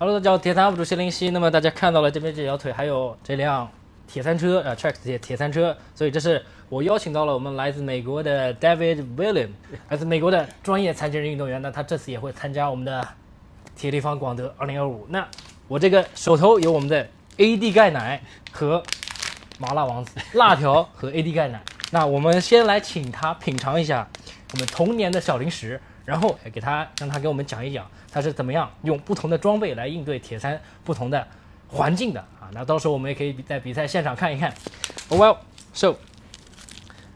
Hello， 大家好，铁三 UP 主谢林曦。那么大家看到了这边这条腿，还有这辆铁三车，Trax 铁三车。所以这是我邀请到了我们来自美国的 David William， 来自美国的专业残疾人运动员。那他这次也会参加我们的铁立方广德2025。那我这个手头有我们的 AD 钙奶和麻辣王子辣条和 AD 钙奶。那我们先来请他品尝一下我们童年的小零食，然后让他给我们讲一讲他是怎么样用不同的装备来应对铁三不同的环境的啊。那到时候我们也可以在比赛现场看一看。Well, so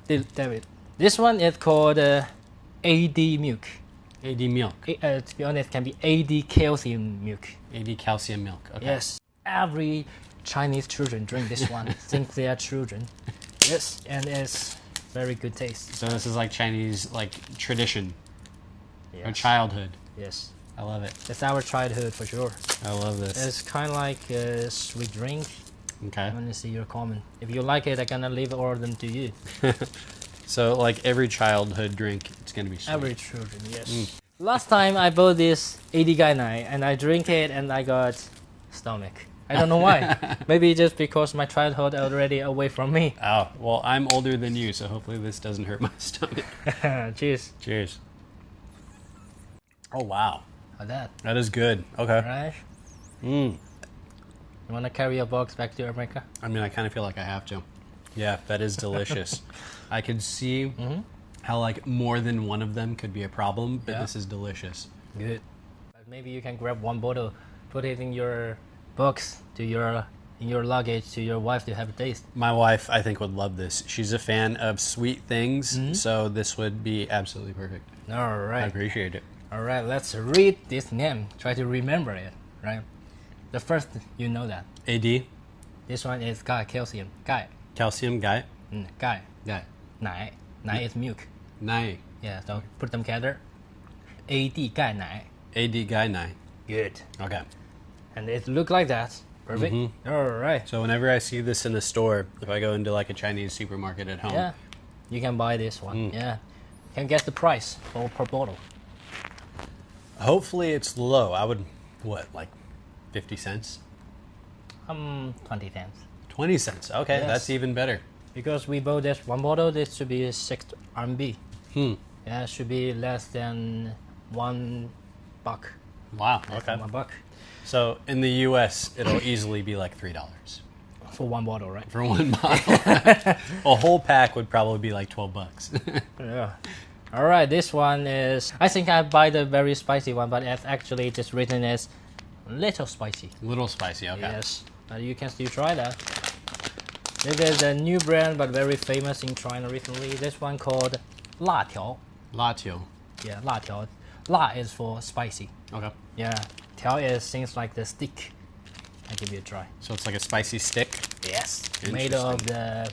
David, this one is called AD milk. AD milk. To be honest, can be AD calcium milk. AD calcium milk. Okay. Yes, every Chinese children drink this one since they are children. Yes, and it's very good taste. So this is like Chinese tradition or Yes. childhood. Yes, I love it. it's our childhood for sure. I love this. It's kind of like a sweet drink. Okay. I want to see your comment. If you like it, I'm gonna leave all of them to you. So like every childhood drink, it's gonna be sweet. Every children, yes. Last time I bought this 80 Gainai and I drink it and I got stomach. I don't know why. Maybe just because my childhood already away from me. Oh, well, I'm older than you, so hopefully this doesn't hurt my stomach. Cheers. Cheers. Oh, wow. How that? That is good. Okay. Right? Mm. You wanna carry your box back to America? I mean, I kind of feel like I have to. Yeah, that is delicious. I could see how more than one of them could be a problem, but Yeah. this is delicious. Good. But maybe you can grab one bottle, put it in your box in your luggage to your wife to have a taste. My wife, I think, would love this. She's a fan of sweet things, so this would be absolutely perfect. All I right. appreciate it. All right, let's read this name. Try to remember it, right? The first, you know that. AD, This one is Gai, calcium. Gai. calcium, guy, Gai. guy, Nai. Nai is milk. nai, Yeah, so put them together. AD Gai Nai. AD, guy, nai. Good. Okay. And it look like that. Perfect. All right. So whenever I see this in the store, if I go into a Chinese supermarket at home, Yeah, you can buy this one. Yeah. Can guess the price per bottle. hopefully it's low. I would, 50 cents? 20 cents. 20 cents. Okay, Yes. that's even better. Because we bought this one bottle, this should be 6 RMB. Yeah, it should be less than $1. Wow, Less okay. than $1 So in the US, it'll easily be like $3 for one bottle, right? for one bottle. A whole pack would probably be like $12. Yeah. All right, this one is. I think I buy the very spicy one, but it's actually just written as little spicy. Little spicy, okay. Yes, but you can still try that. This is a new brand, but very famous in China recently. This one called 辣条. Latio. Yeah, 辣条. La is for spicy. Okay. Yeah, 条 is things like the stick. I'll give you a try. So it's like a spicy stick. Yes, made of the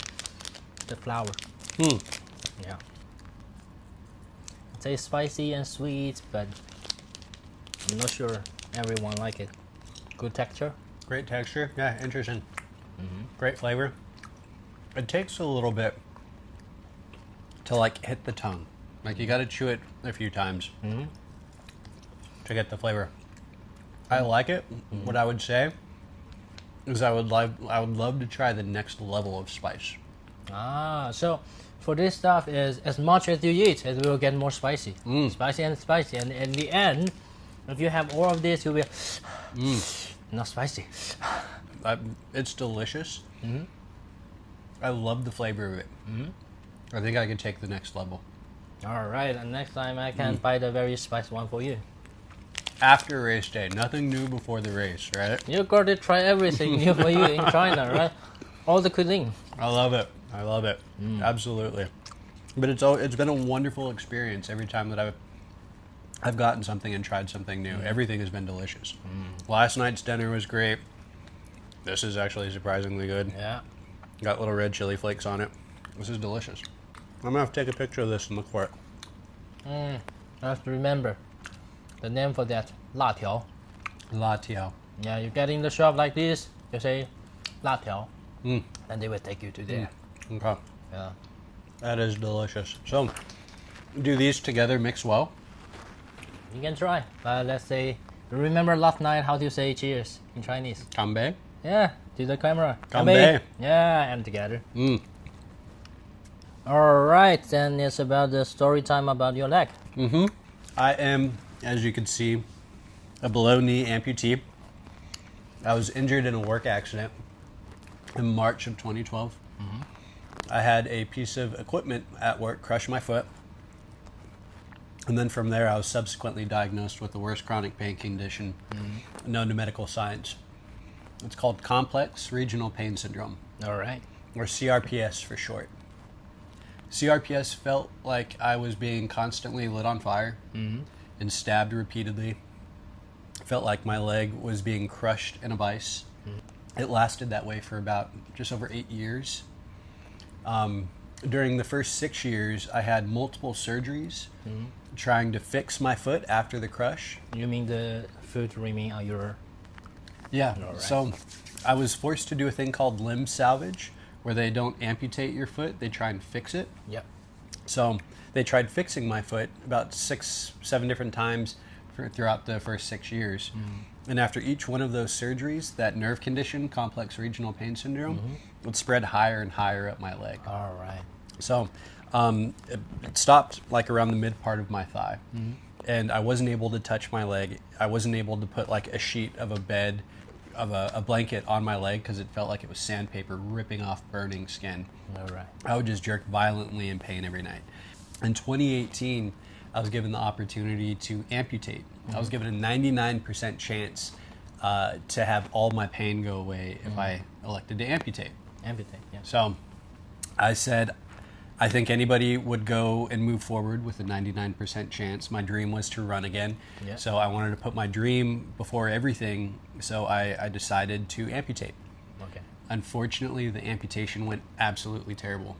flour. Yeah. It's spicy and sweet, but I'm not sure everyone like it. Good texture. Great texture. Yeah, interesting. Great flavor. It takes a little bit to hit the tongue. You got to chew it a few times to get the flavor. I like it. What I would say is I would love to try the next level of spice. So for this stuff is as much as you eat, it will get more spicy. Spicy and spicy. And in the end, if you have all of this, you'll be not spicy. It's delicious. I love the flavor of it. I think I could take the next level. All right, and next time I can buy the very spicy one for you. After race day, nothing new before the race, right? You got to try everything new for you in China, right? All the cuisine. I love it. I love it. Absolutely. But it's been a wonderful experience every time that I've gotten something and tried something new. Everything has been delicious. Last night's dinner was great. This is actually surprisingly good. Yeah. Got little red chili flakes on it. This is delicious. I'm gonna have to take a picture of this and look for it. I have to remember the name for that, 辣条. Latio. Yeah, you get in the shop like this, you say 辣条, and they will take you to there. Okay. Yeah. That is delicious. So, do these together mix well? You can try, but let's say Remember last night how to say cheers in Chinese? Kanbei. Yeah, to the camera. Kanbei. Yeah, and together. All right, then it's about the story time about your leg. I am, as you can see, a below knee amputee. I was injured in a work accident in March of 2012. I had a piece of equipment at work crush my foot. And then from there, I was subsequently diagnosed with the worst chronic pain condition known to medical science. It's called Complex Regional Pain Syndrome, All right. or CRPS for short. CRPS felt like I was being constantly lit on fire and stabbed repeatedly. Felt like my leg was being crushed in a vice. It lasted that way for about just over 8 years. During the first 6 years, I had multiple surgeries trying to fix my foot after the crush. You mean the foot remain on your... Yeah, All right. so I was forced to do a thing called limb salvage, where they don't amputate your foot, they try and fix it. Yep. So they tried fixing my foot about 6-7 different times throughout the first 6 years. And after each one of those surgeries, that nerve condition, complex regional pain syndrome, would spread higher and higher up my leg. All right. So it stopped like around the mid part of my thigh. And I wasn't able to touch my leg. I wasn't able to put like a sheet of a bed, of a blanket on my leg because it felt like it was sandpaper ripping off burning skin. All right. I would just jerk violently in pain every night. In 2018, I was given the opportunity to amputate. I was given a 99% chance to have all my pain go away if I elected to amputate. Amputate, yeah. So I said, I think anybody would go and move forward with a 99% chance. My dream was to run again. Yeah. So I wanted to put my dream before everything. So I decided to amputate. Okay. Unfortunately, the amputation went absolutely terrible.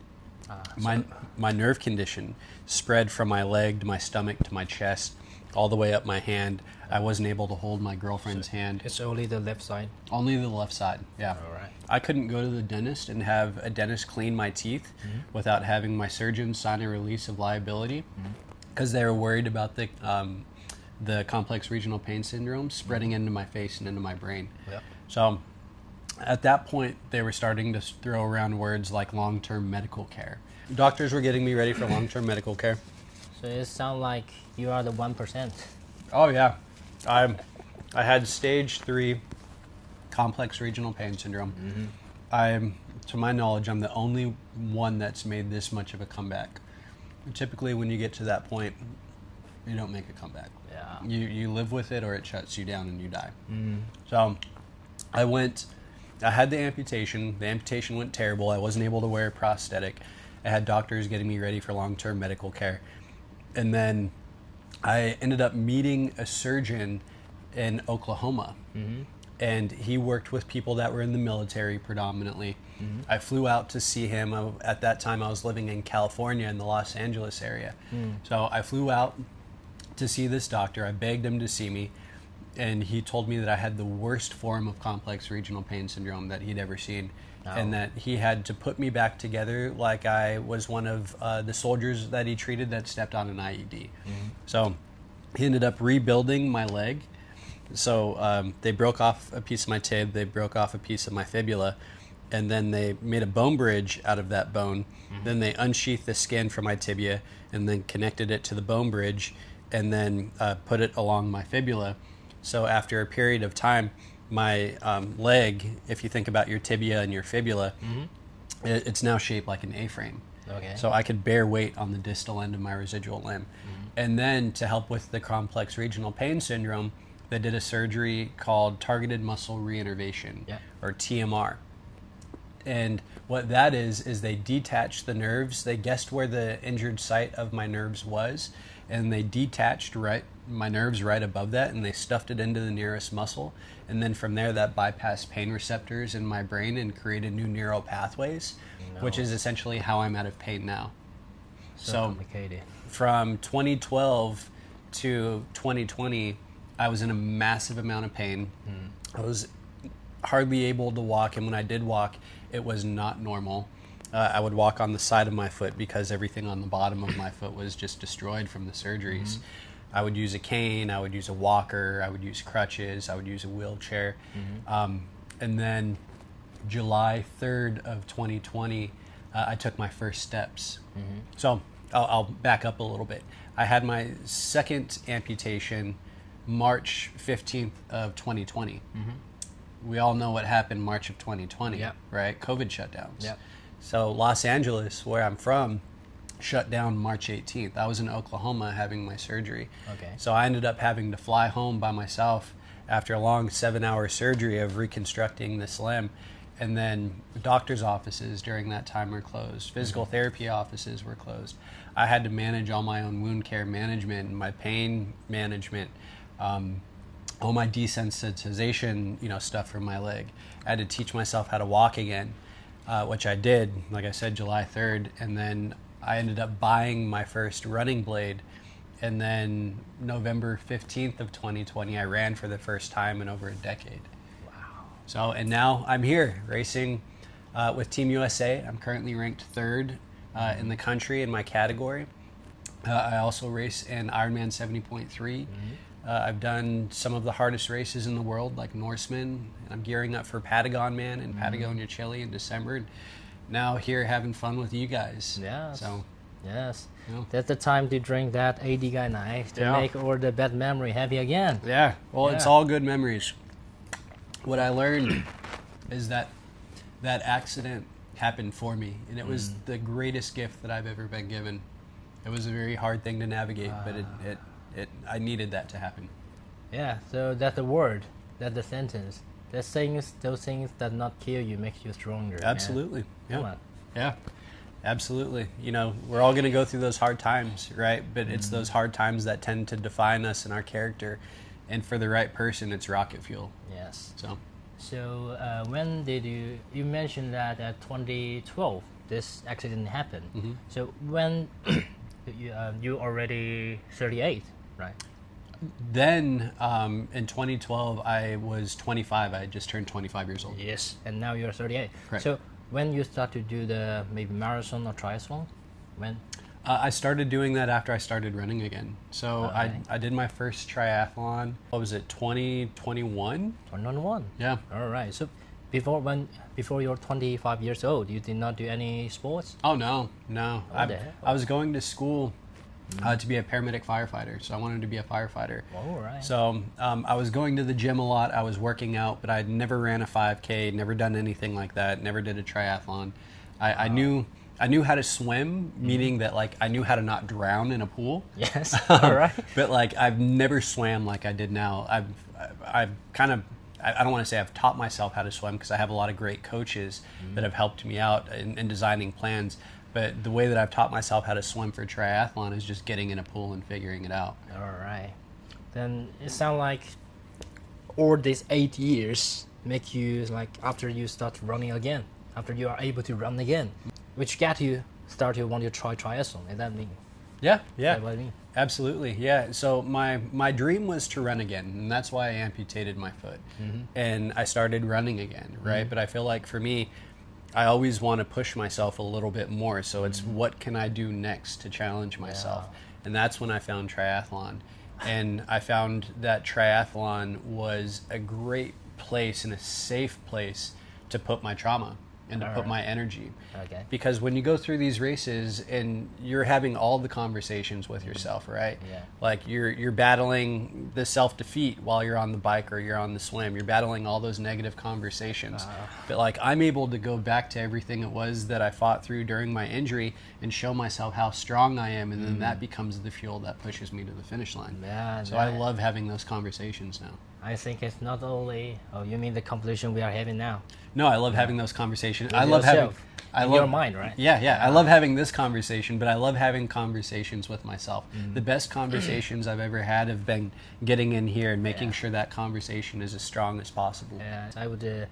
So- My nerve condition spread from my leg to my stomach to my chest, all the way up my hand. I wasn't able to hold my girlfriend's hand. It's only the left side. Only the left side, yeah. All right. I couldn't go to the dentist and have a dentist clean my teeth without having my surgeon sign a release of liability because they were worried about the complex regional pain syndrome spreading into my face and into my brain. Yep. So at that point, they were starting to throw around words like long-term medical care. Doctors were getting me ready for long-term medical care. So it sounds like you are the 1%. Oh yeah, I had stage 3 complex regional pain syndrome. To my knowledge, I'm the only one that's made this much of a comeback. Typically, when you get to that point, you don't make a comeback. Yeah. You live with it, or it shuts you down and you die. So I had the amputation. The amputation went terrible. I wasn't able to wear a prosthetic. I had doctors getting me ready for long-term medical care. And then I ended up meeting a surgeon in Oklahoma. And he worked with people that were in the military predominantly. I flew out to see him. At that time, I was living in California in the Los Angeles area. So I flew out to see this doctor. I begged him to see me. And he told me that I had the worst form of complex regional pain syndrome that he'd ever seen. And that he had to put me back together like I was one of the soldiers that he treated that stepped on an IED. So he ended up rebuilding my leg. So they broke off a piece of my tib, they broke off a piece of my fibula, and then they made a bone bridge out of that bone. Then they unsheathed the skin from my tibia and then connected it to the bone bridge and then put it along my fibula. So after a period of time, my leg, if you think about your tibia and your fibula, it's now shaped like an A-frame. Okay. So I could bear weight on the distal end of my residual limb. And then to help with the complex regional pain syndrome, they did a surgery called targeted muscle reinnervation, or TMR. And what that is they detached the nerves. They guessed where the injured site of my nerves was, and they detached my nerves right above that, and they stuffed it into the nearest muscle. And then from there, that bypassed pain receptors in my brain and created new neural pathways, which is essentially how I'm out of pain now. So complicated. From 2012 to 2020, I was in a massive amount of pain. I was hardly able to walk, and when I did walk, it was not normal. I would walk on the side of my foot because everything on the bottom of my foot was just destroyed from the surgeries. I would use a cane, I would use a walker, I would use crutches, I would use a wheelchair. And then July 3rd of 2020, I took my first steps. So I'll back up a little bit. I had my second amputation March 15th of 2020. We all know what happened March of 2020, Yep. right? COVID shutdowns. Yep. So Los Angeles, where I'm from, shut down March 18th. I was in Oklahoma having my surgery. Okay. So I ended up having to fly home by myself after a long 7-hour surgery of reconstructing this limb. And then doctor's offices during that time were closed. Physical therapy offices were closed. I had to manage all my own wound care management and my pain management, all my desensitization, stuff from my leg. I had to teach myself how to walk again, which I did, like I said, July 3rd. And then I ended up buying my first running blade. And then November 15th of 2020, I ran for the first time in over a decade. So, and now I'm here racing with Team USA. I'm currently ranked 3rd in the country in my category. I also race in Ironman 70.3. I've done some of the hardest races in the world, like Norseman. I'm gearing up for Patagon Man in Patagonia, Chile in December. And now here having fun with you guys. Yes. So, yes. Yeah. That's the time to drink that AD guy night to Yeah. make all the bad memory happy again. yeah, well, it's Yeah. all good memories. What I learned is that accident happened for me, and it was the greatest gift that I've ever been given. It was a very hard thing to navigate, but I needed that to happen. Yeah, so that's the word, that's the sentence. Those things that not kill you makes you stronger. man. Absolutely. Come Yeah. on. Yeah. Absolutely. We're all going to go through those hard times, right? But it's those hard times that tend to define us and our character. And for the right person, it's rocket fuel. Yes. So, When did you mentioned that at 2012 this accident happened. So when you already 38, right? then in 2012, I was 25. I had just turned 25 years old. Yes. And now you're 38. Correct. So when you start to do the maybe marathon or triathlon, when? I started doing that after I started running again. So Okay. I did my first triathlon. What was it, 2021? 1-on-1. Yeah. All right. So before you're 25 years old, you did not do any sports? Oh, no. What the hell? I was going to school to be a paramedic firefighter. So I wanted to be a firefighter. All right. So I was going to the gym a lot. I was working out, but I'd never ran a 5K, never done anything like that, never did a triathlon. I knew how to swim, meaning that like I knew how to not drown in a pool. Yes. All right. But like I've never swam like I did now. I've kind of, I don't want to say I've taught myself how to swim because I have a lot of great coaches that have helped me out in designing plans. But the way that I've taught myself how to swim for triathlon is just getting in a pool and figuring it out. All right. Then it sounds like all these 8 years make you like after you start running again, after you are able to run again, which got you start to want to try triathlon. Is that mean? Yeah. Is that what I mean? Absolutely, yeah. So my dream was to run again, and that's why I amputated my foot. And I started running again, right? But I feel like for me, I always want to push myself a little bit more. So it's what can I do next to challenge myself? And that's when I found triathlon. And I found that triathlon was a great place and a safe place to put my trauma and to put my energy. Okay. Because when you go through these races and you're having all the conversations with yourself, right? Yeah. Like you're battling the self-defeat while you're on the bike or you're on the swim. You're battling all those negative conversations. But like I'm able to go back to everything it was that I fought through during my injury and show myself how strong I am, and then that becomes the fuel that pushes me to the finish line. Yeah, So I love having those conversations now. I think it's not only. Oh, you mean the competition we are having now? No, I love having those conversations. With I love having. yourself, in your mind, right? Yeah. I love having this conversation, but I love having conversations with myself. The best conversations I've ever had have been getting in here and making sure that conversation is as strong as possible. Yeah, I would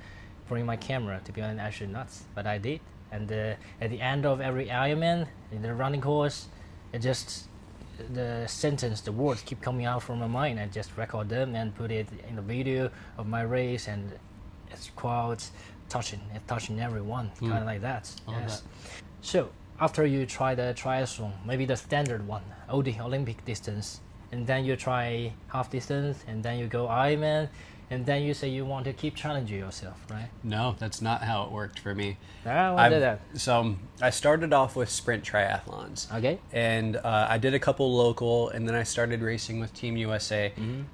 bring my camera. To be honest, actually nuts, but I did. And at the end of every Ironman in the running course, it just the sentence, the words keep coming out from my mind. I just record them and put it in the video of my race, and it's quite touching everyone, kind of like that. I love Yes. So after you try the triathlon, maybe the standard one, or the Olympic distance, and then you try half distance, and then you go Ironman, and then you say you want to keep challenging yourself, right? No, that's not how it worked for me. Why did that? So I started off with sprint triathlons. Okay. And I did a couple local, and then I started racing with Team USA.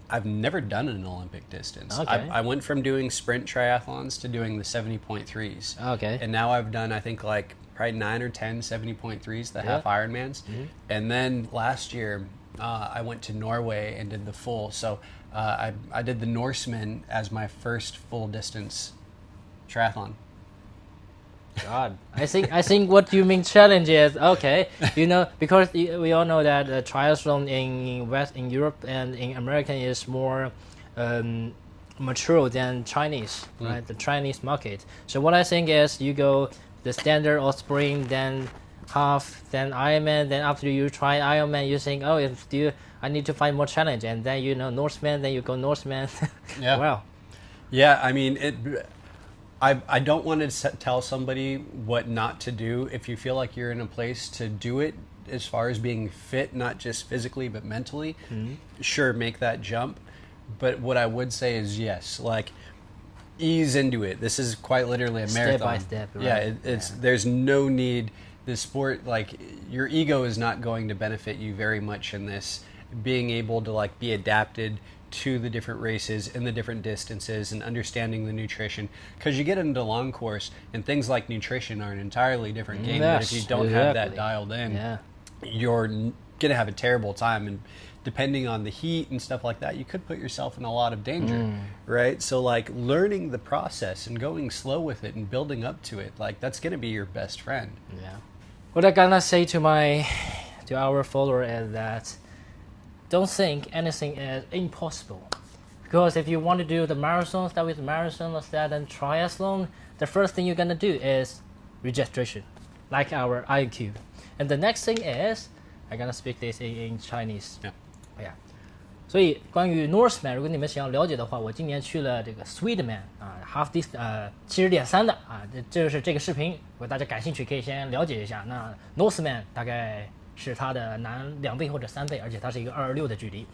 I've never done an Olympic distance. Okay. I went from doing sprint triathlons to doing the 70.3s. Okay. And now I've done, I think, like probably 9 or 10 70.3s, the half Ironmans. And then last year, I went to Norway and did the full. So I did the Norseman as my first full distance triathlon. God, I think what you mean challenge is okay. Because we all know that triathlon in Europe and in America is more mature than Chinese, right? The Chinese market. So what I think is you go the standard or sprint, then half, then Ironman, then after you try Ironman, you think, oh, I need to find more challenge, and then Norseman, then you go Norseman. Yeah. Wow. Yeah, I mean, I don't want to tell somebody what not to do. If you feel like you're in a place to do it, as far as being fit, not just physically but mentally, sure, make that jump. But what I would say is yes, like ease into it. This is quite literally a marathon. Step by step, right? Yeah, there's no need. The sport, like your ego is not going to benefit you very much in this. Being able to like be adapted to the different races and the different distances and understanding the nutrition, because you get into long course and things like nutrition are an entirely different game. But if you don't have that dialed in, you're gonna have a terrible time, and depending on the heat and stuff like that, you could put yourself in a lot of danger, right? So like learning the process and going slow with it and building up to it, like that's gonna be your best friend. Yeah. What I gonna say to our follower is that don't think anything is impossible, because if you want to do the marathon, start with marathon or start and triathlon, the first thing you're gonna do is registration, like our IQ, and the next thing is I'm gonna speak this in Chinese. Yeah. 所以关于 Norseman， 如果你们想要了解的话，我今年去了这个 Swedman 啊 ，half this 70.3的啊，这就是这个视频，如果大家感兴趣可以先了解一下。那 Norseman 大概是它的难2倍或者3倍，而且它是一个226的距离。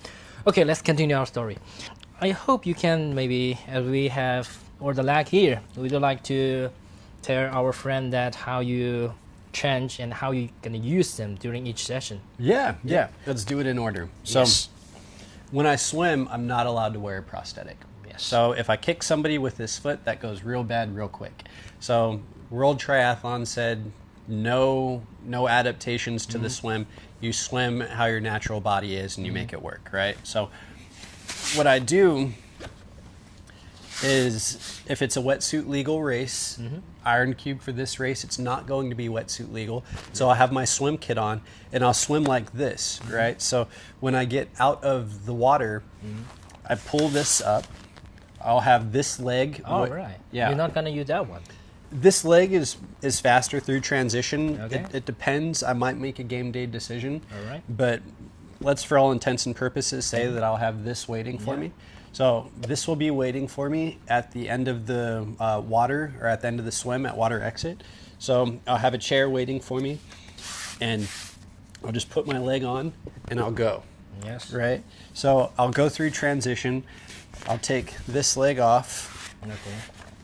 Okay, let's continue our story. I hope you can maybe, as we have all the lag here, would you like to tell our friend that how you change and how you gonna use them during each session? Yeah. Let's do it in order. So when I swim, I'm not allowed to wear a prosthetic. Yes. So if I kick somebody with this foot, that goes real bad real quick. So World Triathlon said no adaptations to the swim. You swim how your natural body is and you make it work, right? So what I do is if it's a wetsuit legal race, Iron Cube for this race, it's not going to be wetsuit legal. So I'll have my swim kit on and I'll swim like this, right? So when I get out of the water, I pull this up. I'll have this leg. Oh, right. Yeah. You're not going to use that one. This leg is faster through transition. Okay. It depends. I might make a game day decision. All right. But let's, for all intents and purposes, say that I'll have this waiting for me. So this will be waiting for me at the end of the water, or at the end of the swim at water exit. So I'll have a chair waiting for me, and I'll just put my leg on and I'll go. Yes. Right? So I'll go through transition. I'll take this leg off. Okay.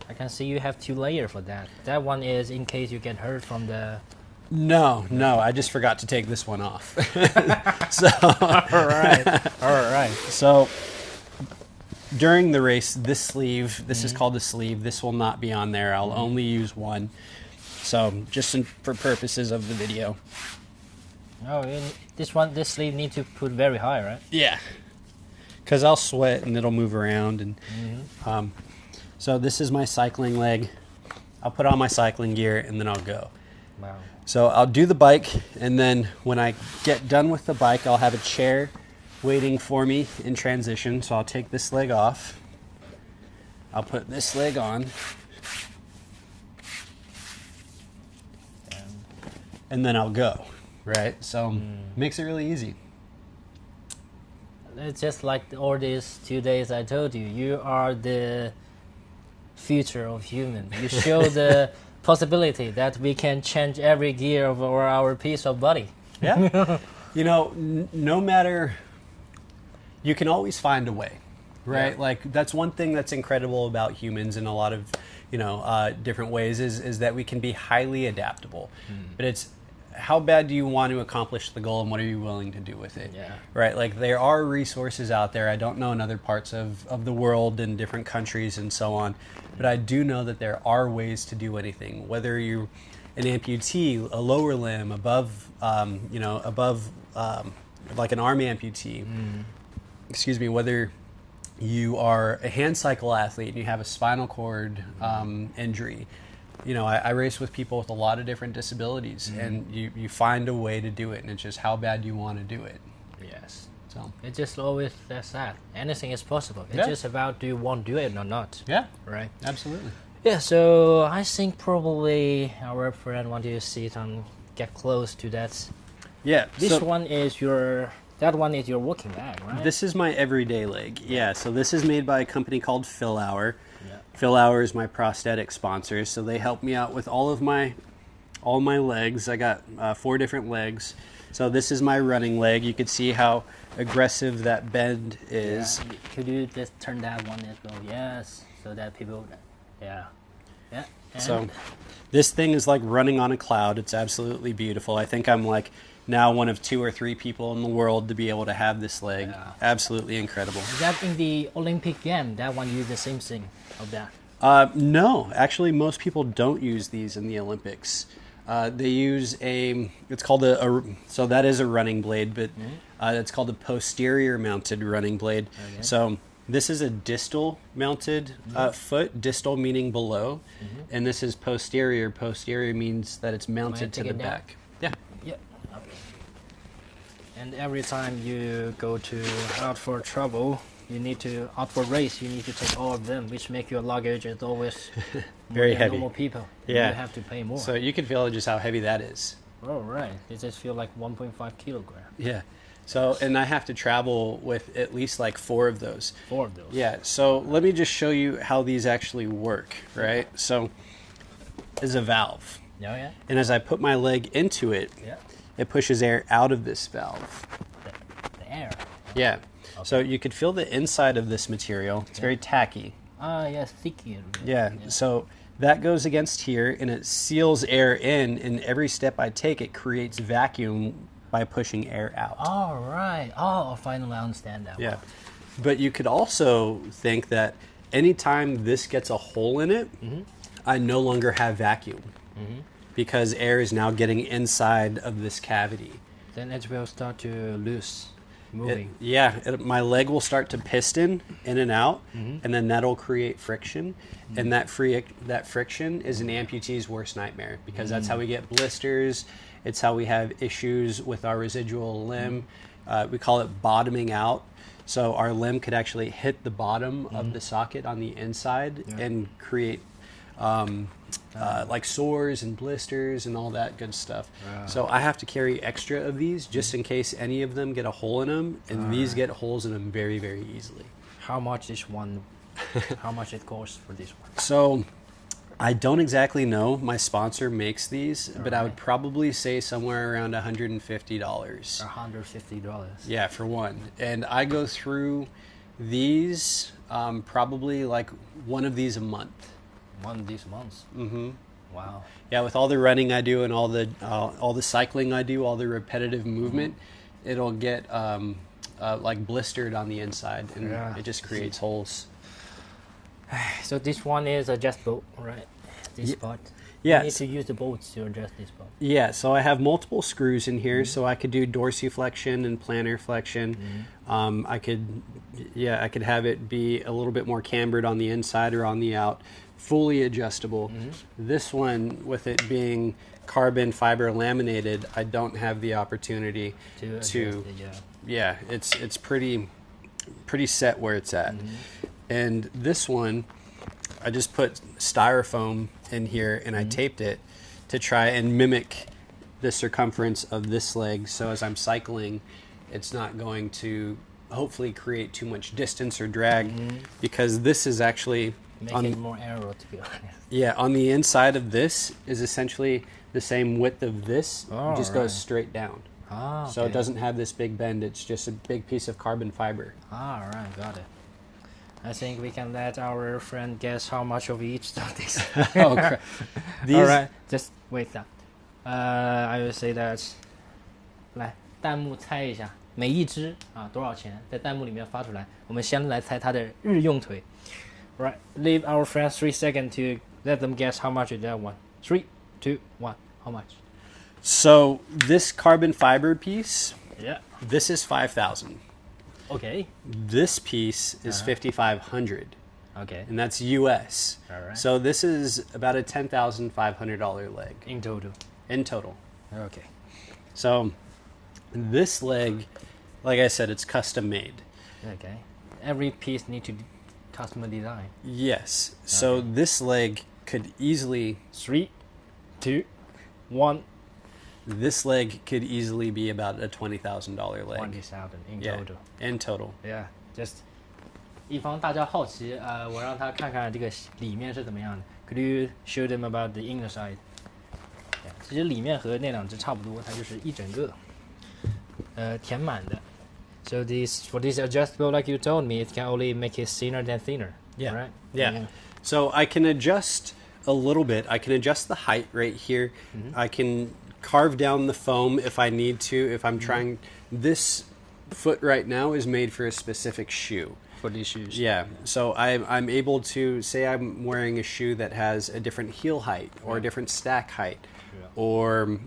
I can see you have 2 layers for that. That one is in case you get hurt from the... No, I just forgot to take this one off. So All right. So during the race, this sleeve, this is called the sleeve. This will not be on there. I'll only use one. So just for purposes of the video. Oh, this sleeve need to put very high, right? Yeah. Because I'll sweat and it'll move around. And so this is my cycling leg. I'll put on my cycling gear and then I'll go. Wow. So I'll do the bike, and then when I get done with the bike, I'll have a chair waiting for me in transition. So I'll take this leg off. I'll put this leg on. And then I'll go, right? So makes it really easy. It's just like all these 2 days I told you. You are the future of human. You show the possibility that we can change every gear of our piece of body. Yeah. No matter you can always find a way, right? Yeah. Like that's one thing that's incredible about humans in a lot of, different ways is that we can be highly adaptable. But it's how bad do you want to accomplish the goal and what are you willing to do with it? Yeah. Right? Like there are resources out there. I don't know in other parts of the world and different countries and so on, but I do know that there are ways to do anything, whether you're an amputee, a lower limb, above like an arm amputee, excuse me, whether you are a hand cycle athlete and you have a spinal cord injury. I race with people with a lot of different disabilities, and you find a way to do it, and it's just how bad you want to do it. Yes. So It's just always that. Anything is possible. It's Yeah. just about do you want to do it or not. yeah, Right. absolutely. Yeah, so I think probably our friend want to see it and get close to that. Yeah. This so one is that one is your working leg, right? this is my everyday leg. Yeah. So this is made by a company called Phil Hour. Yeah. Phil Hour is my prosthetic sponsor, so they help me out with all my legs. I got 4 different legs. So this is my running leg. You can see how aggressive that bend is. Yeah. Could you just turn that one as well? Yes, so that people, yeah. And So this thing is like running on a cloud. It's absolutely beautiful. I think I'm like now one of 2 or 3 people in the world to be able to have this leg. Yeah. Absolutely incredible. is that in the Olympic game? That one use the same thing of that. No, actually most people don't use these in the Olympics. They use it's called so that is a running blade, but it's called a posterior mounted running blade. Okay. So this is a distal mounted foot, distal meaning below, and this is posterior. Posterior means that it's mounted to take the it down? back. Yeah. Yeah. Okay. And every time you go out for trouble, out for race, you need to take all of them, which make your luggage is always Very more than heavy. normal people. Yeah. You have to pay more. So you can feel just how heavy that is. Oh, right. It just feel like 1.5 kilogram. Yeah. So, and I have to travel with at least like 4 of those. 4 of those. Yeah. So let me just show you how these actually work, right? So is a valve. Yeah, yeah. And as I put my leg into it, Yeah. it pushes air out of this valve. The air. Yeah. So you could feel the inside of this material. It's very tacky. Ah, yes, sticky. Yeah. So that goes against here and it seals air in, and every step I take, it creates vacuum by pushing air out. All right. Oh, I finally understand that. Yeah. But you could also think that anytime this gets a hole in it, I no longer have vacuum because air is now getting inside of this cavity. Then it will start to loose, moving. My leg will start to piston in and out, and then that'll create friction, and that friction is an amputee's worst nightmare because that's how we get blisters. It's how we have issues with our residual limb. We call it bottoming out. So our limb could actually hit the bottom of the socket on the inside and create like sores and blisters and all that good stuff. So I have to carry extra of these just in case any of them get a hole in them, and these get holes in them very, very easily. How much is one? How much it costs for this one? So I don't exactly know. My sponsor makes these, but I would probably say somewhere around $150. $150. Yeah, for one. And I go through these probably like one of these a month. One of these months. Mm-hmm. Wow. Yeah, with all the running I do and all the cycling I do, all the repetitive movement, it'll get like blistered on the inside, and it just creates holes. So this one is adjustable, right? This part. Yeah. You need to use the bolts to adjust this part. Yeah, so I have multiple screws in here, so I could do dorsiflexion and plantar flexion. I could have it be a little bit more cambered on the inside or on the out, fully adjustable. This one, with it being carbon fiber laminated, I don't have the opportunity To adjust to. it, Yeah, it's pretty set where it's at. And this one, I just put styrofoam in here and I taped it to try and mimic the circumference of this leg. So as I'm cycling, it's not going to hopefully create too much distance or drag, because this is actually Make it more arrow, to be honest. Yeah, on the inside of this is essentially the same width of this. Oh, just goes straight down. So it doesn't have this big bend. It's just a big piece of carbon fiber. All right, got it. I think we can let our friend guess how much of each of these. Oh, crap. All right, just wait that. I will say that. 来，弹幕猜一下，每一只多少钱？在弹幕里面发出来。我们先来猜它的日用腿。Right, leave our friends 3 seconds to let them guess how much is that one. 3, 2, 1. How much? So this carbon fiber piece, Yeah. this is 5,000. Okay. This piece is 5,500, Okay. and that's US. All right. So this is about a $10,500 leg In total. in total. Okay. So this leg, like I said, it's custom made. Okay. Every piece need to custom design. Yes. So this leg could easily, 3, 2, 1. this leg could easily be about a $20,000 leg. 20,000 in Yeah, total. in total. Yeah. Just 以防大家好奇，我让他看看这个里面是怎么样的。Could you show them about the inner side? 其实里面和那两只差不多，它就是一整个，填满的。So for this adjustable, like you told me, it can only make it thinner than thinner. Yeah. Right? Yeah. So I can adjust a little bit. I can adjust the height right here. I can carve down the foam if I need to. If I'm trying, this foot right now is made for a specific shoe. For these shoes. Yeah. So I'm able to say I'm wearing a shoe that has a different heel height or a different stack height. Or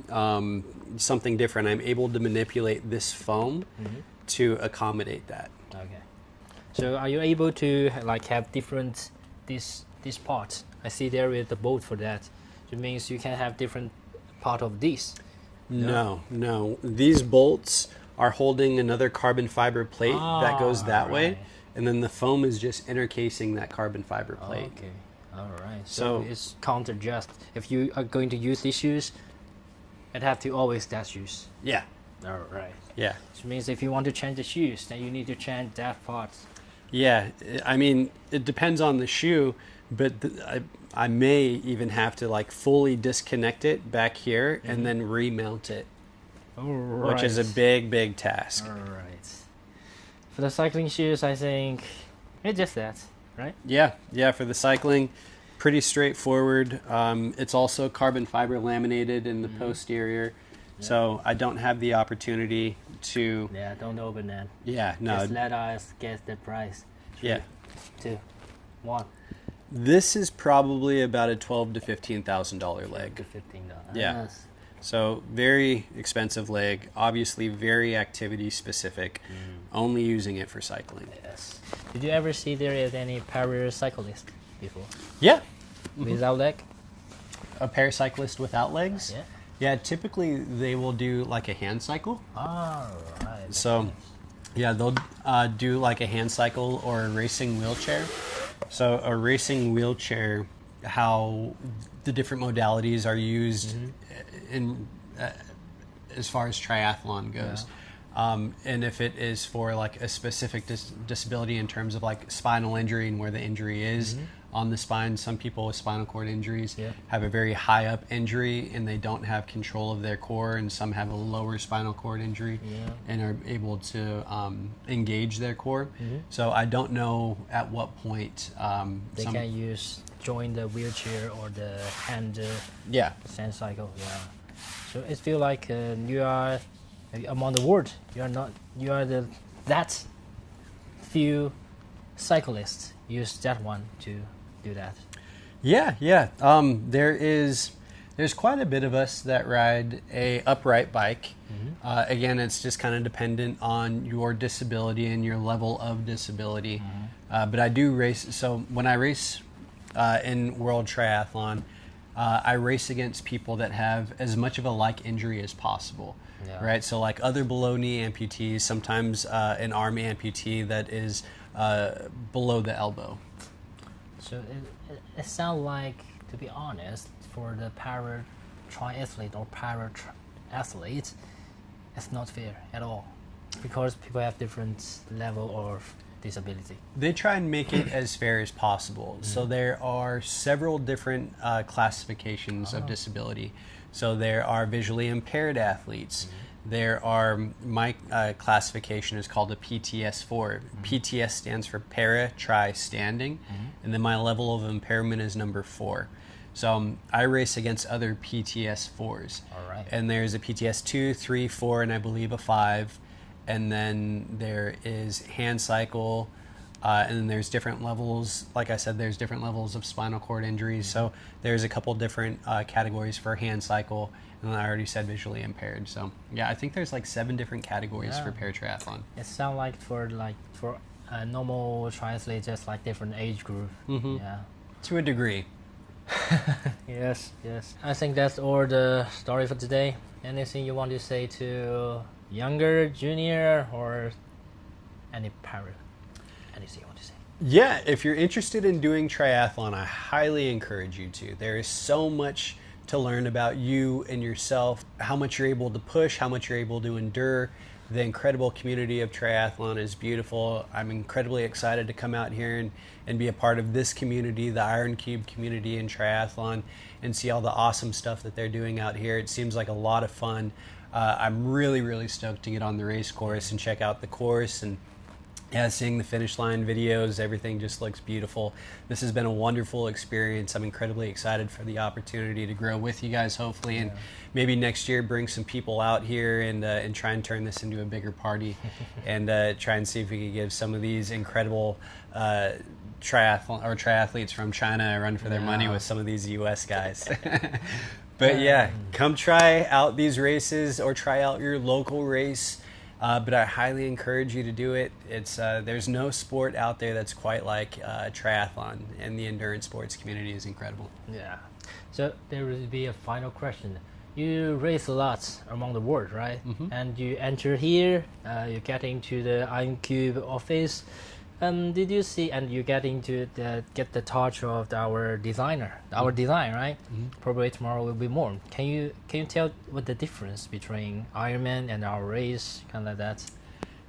something different. I'm able to manipulate this foam to accommodate that. Okay. So are you able to like have different these parts? I see there is the bolt for that. It means you can have different part of this. No. These bolts are holding another carbon fiber plate that goes that way, right. and then the foam is just intercasing that carbon fiber plate. Okay. All right. So it's counter adjust. If you are going to use these shoes, it have to always that shoes. Yeah. All right. Yeah. Which means if you want to change the shoes, then you need to change that part. Yeah. I mean, it depends on the shoe, but I may even have to like fully disconnect it back here and then remount it, All right. which is a big task. All right. For the cycling shoes, I think it's just that, right? Yeah, for the cycling, pretty straightforward. It's also carbon fiber laminated in the posterior, so I don't have the opportunity to... Yeah, don't open that. Yeah, no. Just let us guess the price. 3, Yeah. 2, 1. This is probably about a $12,000 to $15,000 leg. To $15. Yeah. Yes. So very expensive leg, obviously very activity specific, only using it for cycling. Yes. Did you ever see there is any paracyclist before? Yeah. Without leg? A paracyclist without legs? Yeah. Yeah, typically they will do like a hand cycle. All right. So, yeah, they'll do like a hand cycle or a racing wheelchair. So, a racing wheelchair, how the different modalities are used in as far as triathlon goes. And if it is for like a specific disability in terms of like spinal injury and where the injury is on the spine, some people with spinal cord injuries have a very high up injury and they don't have control of their core, and some have a lower spinal cord injury and are able to engage their core. So I don't know at what point they can join the wheelchair or the hand stand cycle. Yeah. So it feels like you are among the world. You are that few cyclists use that one to do that. Yeah. There's quite a bit of us that ride a upright bike. Again, it's just kind of dependent on your disability and your level of disability. But I do race. So when I race in World Triathlon, I race against people that have as much of a like injury as possible. Right? So like other below knee amputees, sometimes an arm amputee that is below the elbow. So it sounds like, to be honest, for the para triathlete or para athlete, it's not fair at all, because people have different level of disability. They try and make it as fair as possible. So there are several different classifications of disability. So there are visually impaired athletes. My classification is called a PTS4. PTS stands for para, tri, standing, and then my level of impairment is number 4. So I race against other PTS4s. All right. And there's a PTS2, 3, 4, and I believe a 5. And then there is hand cycle, and then there's different levels. Like I said, there's different levels of spinal cord injuries. So there's a couple different categories for hand cycle. And I already said visually impaired. So yeah, I think there's like 7 different categories for paratriathlon. It sounds like for normal triathletes, just like different age group. Yeah. To a degree. Yes. I think that's all the story for today. Anything you want to say to younger, junior, or any parent? Anything you want to say? Yeah, if you're interested in doing triathlon, I highly encourage you to. There is so much to learn about you and yourself, how much you're able to push, how much you're able to endure. The incredible community of triathlon is beautiful. I'm incredibly excited to come out here and be a part of this community, the Iron Cube community in triathlon, and see all the awesome stuff that they're doing out here. It seems like a lot of fun. I'm really stoked to get on the race course and check out the course, and seeing the finish line videos, everything just looks beautiful. This has been a wonderful experience. I'm incredibly excited for the opportunity to grow with you guys, hopefully, and maybe next year bring some people out here and try and turn this into a bigger party, and try and see if we could give some of these incredible triathletes from China a run for their money with some of these U.S. guys. But yeah, come try out these races or try out your local race. But I highly encourage you to do it. It's there's no sport out there that's quite like triathlon, and the endurance sports community is incredible. Yeah. So there will be a final question. You race a lot among the world, right? And you enter here, you get into the Iron Cube office. Did you see, and you get the touch of our designer, our design, right? Probably tomorrow will be more. Can you tell what the difference between Ironman and our race, kind of like that?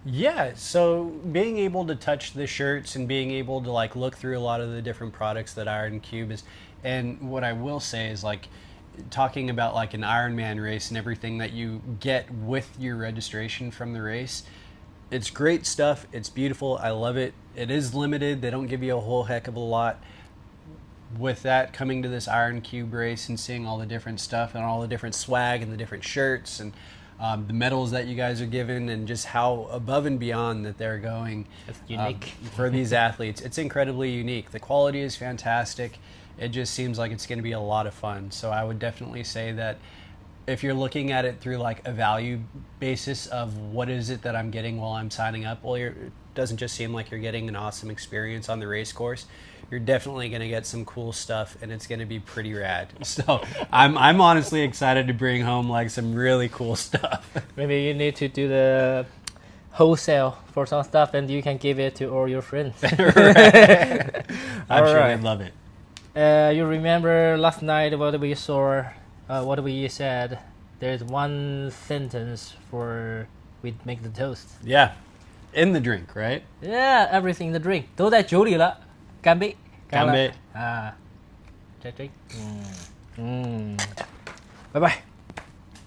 Yeah, so being able to touch the shirts and being able to like look through a lot of the different products that Iron Cube is, and what I will say is like talking about like an Ironman race and everything that you get with your registration from the race. It's great stuff. It's beautiful. I love it. It is limited. They don't give you a whole heck of a lot. With that, coming to this Iron Cube race and seeing all the different stuff and all the different swag and the different shirts and the medals that you guys are given, and just how above and beyond that they're going. It's unique. For these athletes. It's incredibly unique. The quality is fantastic. It just seems like it's going to be a lot of fun. So I would definitely say that if you're looking at it through like a value basis of what is it that I'm getting while I'm signing up, well, it doesn't just seem like you're getting an awesome experience on the race course. You're definitely going to get some cool stuff, and it's going to be pretty rad. So I'm honestly excited to bring home like some really cool stuff. Maybe you need to do the wholesale for some stuff, and you can give it to all your friends. I'm sure they'd love it. You remember last night what we saw? What we said, there's one sentence for we make the toast. Yeah, in the drink, right? Yeah, everything in the drink 都在酒里了，干杯！干杯！啊，这，拜拜。